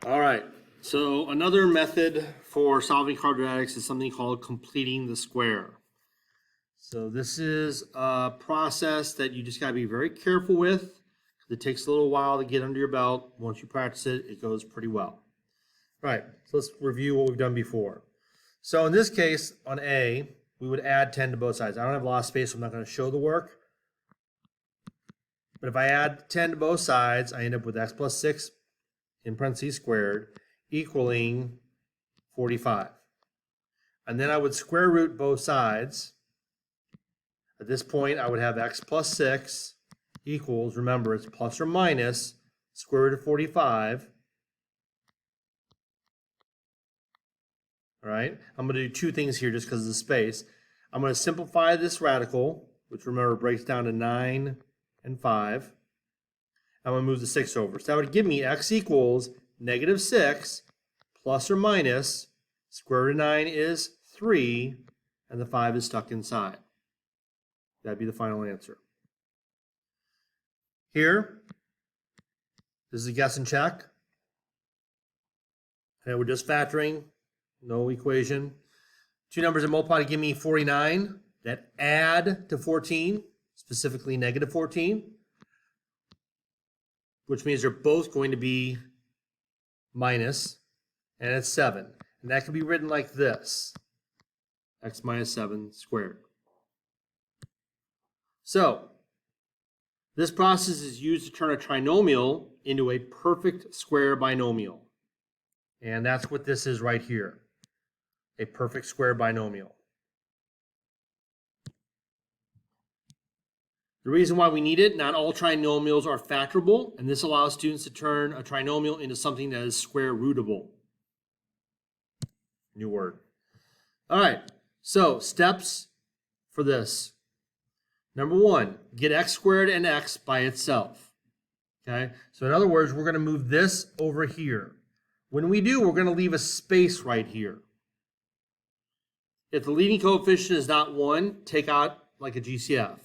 All right, so another method for solving quadratics is something called completing the square. So this is a process that you just got to be very careful with. It takes a little while to get under your belt. Once you practice it, it goes pretty well. All right, so let's review what we've done before. So in this case, on A, we would add 10 to both sides. I don't have a lot of space, so I'm not going to show the work. But if I add 10 to both sides, I end up with x plus 6 in parentheses squared equaling 45. And then I would square root both sides. At this point, I would have x plus 6 equals, remember, it's plus or minus square root of 45. All right, I'm going to do two things here just because of the space. I'm going to simplify this radical, which remember breaks down to 9 and 5. I'm going to move the 6 over. So that would give me x equals negative 6 plus or minus square root of 9 is 3, and the 5 is stuck inside. That'd be the final answer. Here, this is a guess and check. And we're just factoring, no equation. Two numbers that multiply to give me 49 that add to 14, specifically negative 14, which means they're both going to be minus, and it's 7. And that can be written like this, x minus 7 squared. So this process is used to turn a trinomial into a perfect square binomial. And that's what this is right here, a perfect square binomial. The reason why we need it, not all trinomials are factorable, and this allows students to turn a trinomial into something that is square rootable. New word. All right, so steps for this. Number one, get x squared and x by itself. Okay, so in other words, we're going to move this over here. When we do, we're going to leave a space right here. If the leading coefficient is not 1, take out like a GCF.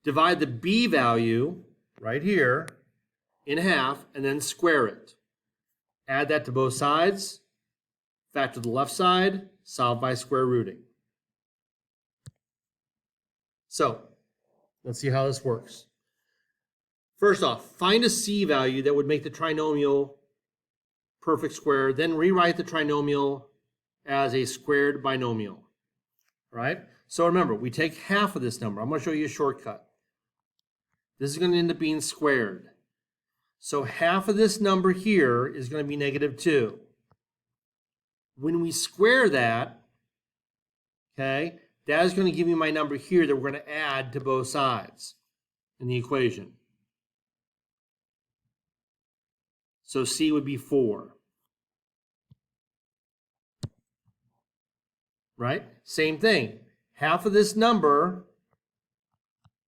Divide the b value right here in half and then square it. Add that to both sides, factor the left side, solve by square rooting. So let's see how this works. First off, find a c value that would make the trinomial perfect square, then rewrite the trinomial as a squared binomial. All right? So remember, we take half of this number. I'm going to show you a shortcut. This is going to end up being squared. So half of this number here is going to be negative 2. When we square that, okay, that is going to give me my number here that we're going to add to both sides in the equation. So c would be 4. Right? Same thing. Half of this number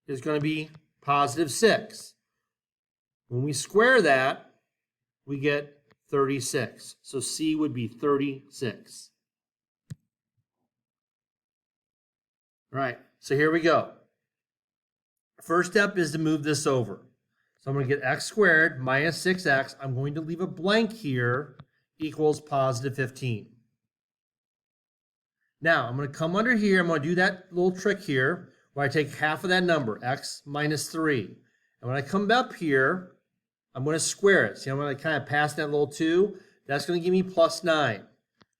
is going to be positive 6. When we square that, we get 36. So c would be 36. All right, so here we go. First step is to move this over. So I'm going to get x squared minus 6x. I'm going to leave a blank here equals positive 15. Now, I'm going to come under here. I'm going to do that little trick here where I take half of that number, x minus 3. And when I come up here, I'm going to square it. See, I'm going to kind of pass that little 2. That's going to give me plus 9,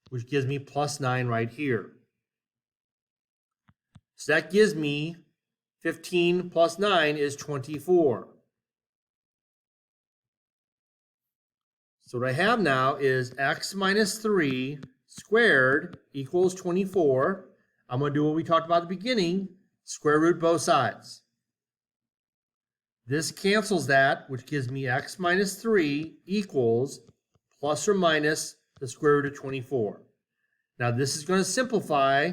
which gives me plus 9 right here. So that gives me 15 plus 9 is 24. So what I have now is x minus 3 squared equals 24. I'm going to do what we talked about at the beginning, square root both sides. This cancels that, which gives me x minus 3 equals plus or minus the square root of 24. Now this is going to simplify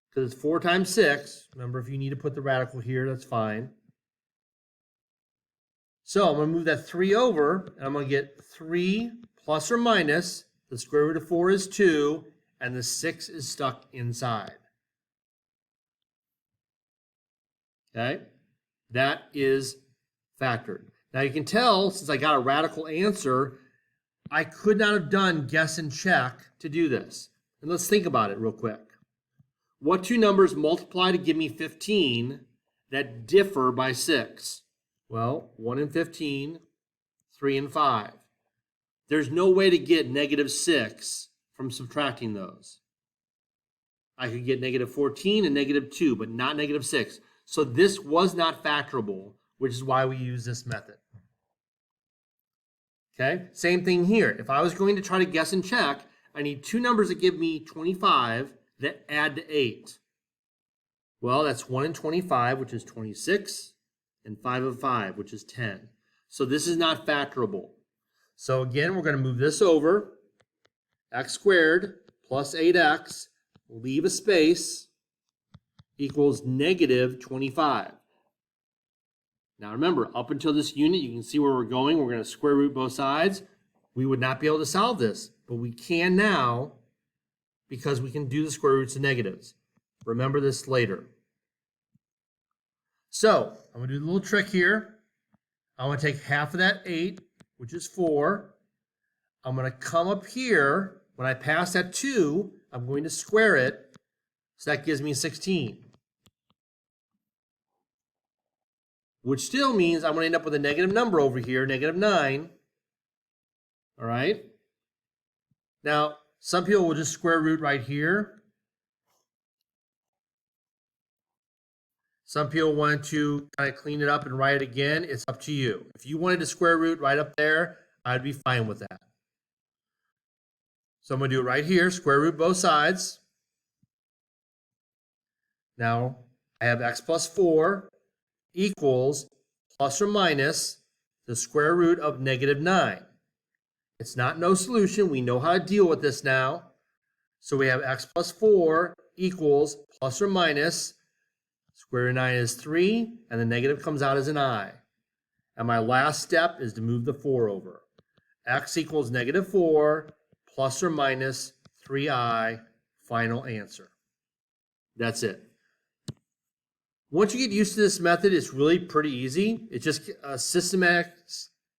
because it's 4 times 6. Remember, if you need to put the radical here, that's fine. So I'm going to move that 3 over, and I'm going to get 3 plus or minus the square root of 4 is 2, and the 6 is stuck inside. Okay? That is factored. Now you can tell, since I got a radical answer, I could not have done guess and check to do this. And let's think about it real quick. What two numbers multiply to give me 15 that differ by 6? Well, 1 and 15, 3 and 5. There's no way to get -6 from subtracting those. I could get -14 and -2, but not -6. So this was not factorable, which is why we use this method. Okay, same thing here. If I was going to try to guess and check, I need two numbers that give me 25 that add to 8. Well, that's 1 and 25, which is 26, and 5 and 5, which is 10. So this is not factorable. So again, we're going to move this over. X squared plus 8x, leave a space, equals -25. Now remember, up until this unit, you can see where we're going. We're going to square root both sides. We would not be able to solve this, but we can now because we can do the square roots of negatives. Remember this later. So I'm going to do the little trick here. I'm going to take half of that 8, which is 4. I'm going to come up here. When I pass that 2, I'm going to square it. So that gives me 16. Which still means I'm going to end up with a negative number over here, -9. All right? Now, some people will just square root right here. Some people want to kind of clean it up and write it again. It's up to you. If you wanted to square root right up there, I'd be fine with that. So I'm going to do it right here, square root both sides. Now, I have x plus 4 equals plus or minus the square root of -9. It's not no solution. We know how to deal with this now. So we have x plus 4 equals plus or minus square root of 9 is 3, and the negative comes out as an I. And my last step is to move the 4 over. X equals -4 plus or minus 3i, final answer. That's it. Once you get used to this method, it's really pretty easy. It's just a systematic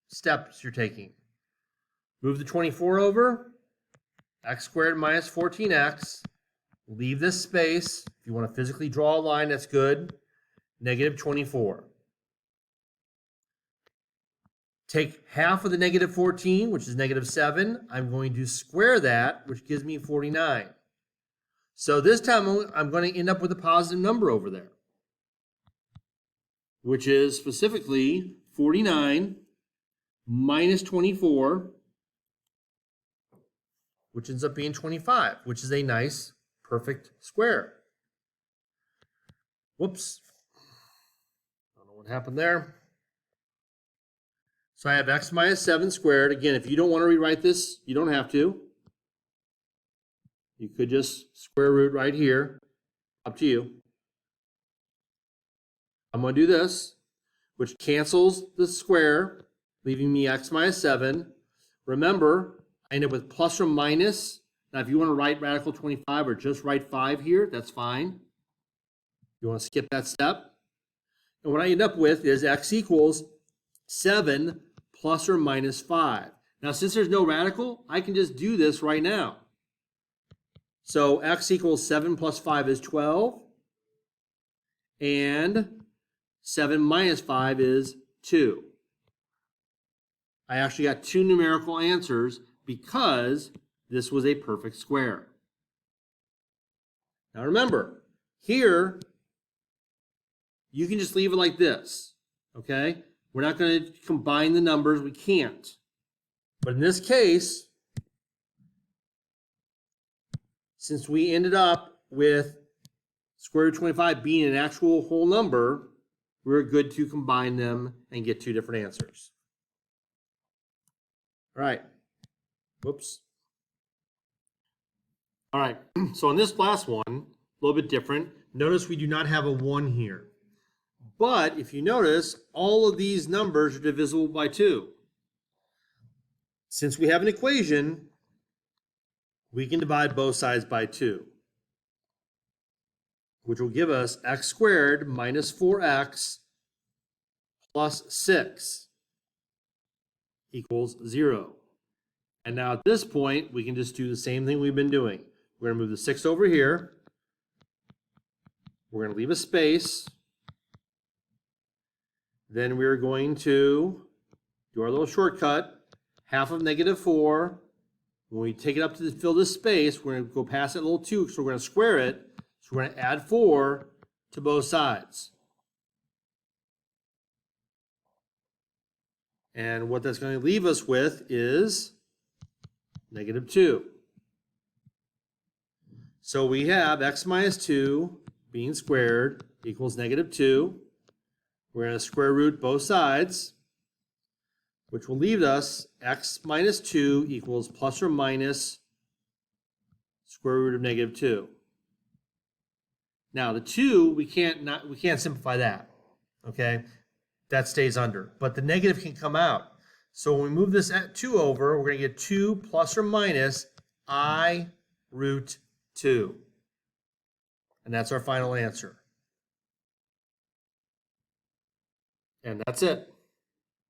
steps you're taking. Move the 24 over, x squared minus 14x. Leave this space. If you want to physically draw a line, that's good. -24. Take half of the -14, which is -7. I'm going to square that, which gives me 49. So this time I'm going to end up with a positive number over there, which is specifically 49 minus 24, which ends up being 25, which is a nice, perfect square. Whoops. I don't know what happened there. So I have x minus 7 squared. Again, if you don't want to rewrite this, you don't have to. You could just square root right here. Up to you. I'm going to do this, which cancels the square, leaving me x minus 7. Remember, I end up with plus or minus. Now, if you want to write radical 25 or just write 5 here, that's fine. You want to skip that step. And what I end up with is x equals 7 plus or minus 5. Now, since there's no radical, I can just do this right now. So x equals 7 plus 5 is 12. And 7 minus 5 is 2. I actually got two numerical answers because this was a perfect square. Now remember, here, you can just leave it like this, okay? We're not going to combine the numbers. We can't. But in this case, since we ended up with square root of 25 being an actual whole number, we're good to combine them and get two different answers. All right. Whoops. All right. So on this last one, a little bit different. Notice we do not have a 1 here. But if you notice, all of these numbers are divisible by 2. Since we have an equation, we can divide both sides by 2, which will give us x squared minus 4x plus 6. equals 0. And now at this point, we can just do the same thing we've been doing. We're going to move the 6 over here. We're going to leave a space. Then we're going to do our little shortcut, half of -4. When we take it up to fill this space, we're going to go past that little 2, so we're going to square it. So we're going to add 4 to both sides. And what that's going to leave us with is -2. So we have x minus 2 being squared equals -2. We're going to square root both sides, which will leave us x minus 2 equals plus or minus square root of -2. Now the 2, we can't simplify that. Okay? That stays under. But the negative can come out. So when we move this 2 over, we're going to get 2 plus or minus I root 2. And that's our final answer. And that's it.